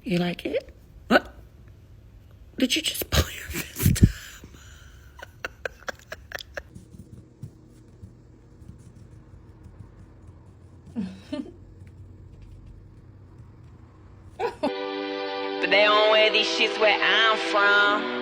You like it? What? Did you just pull your fist up? But they don't wear these shits where I'm from.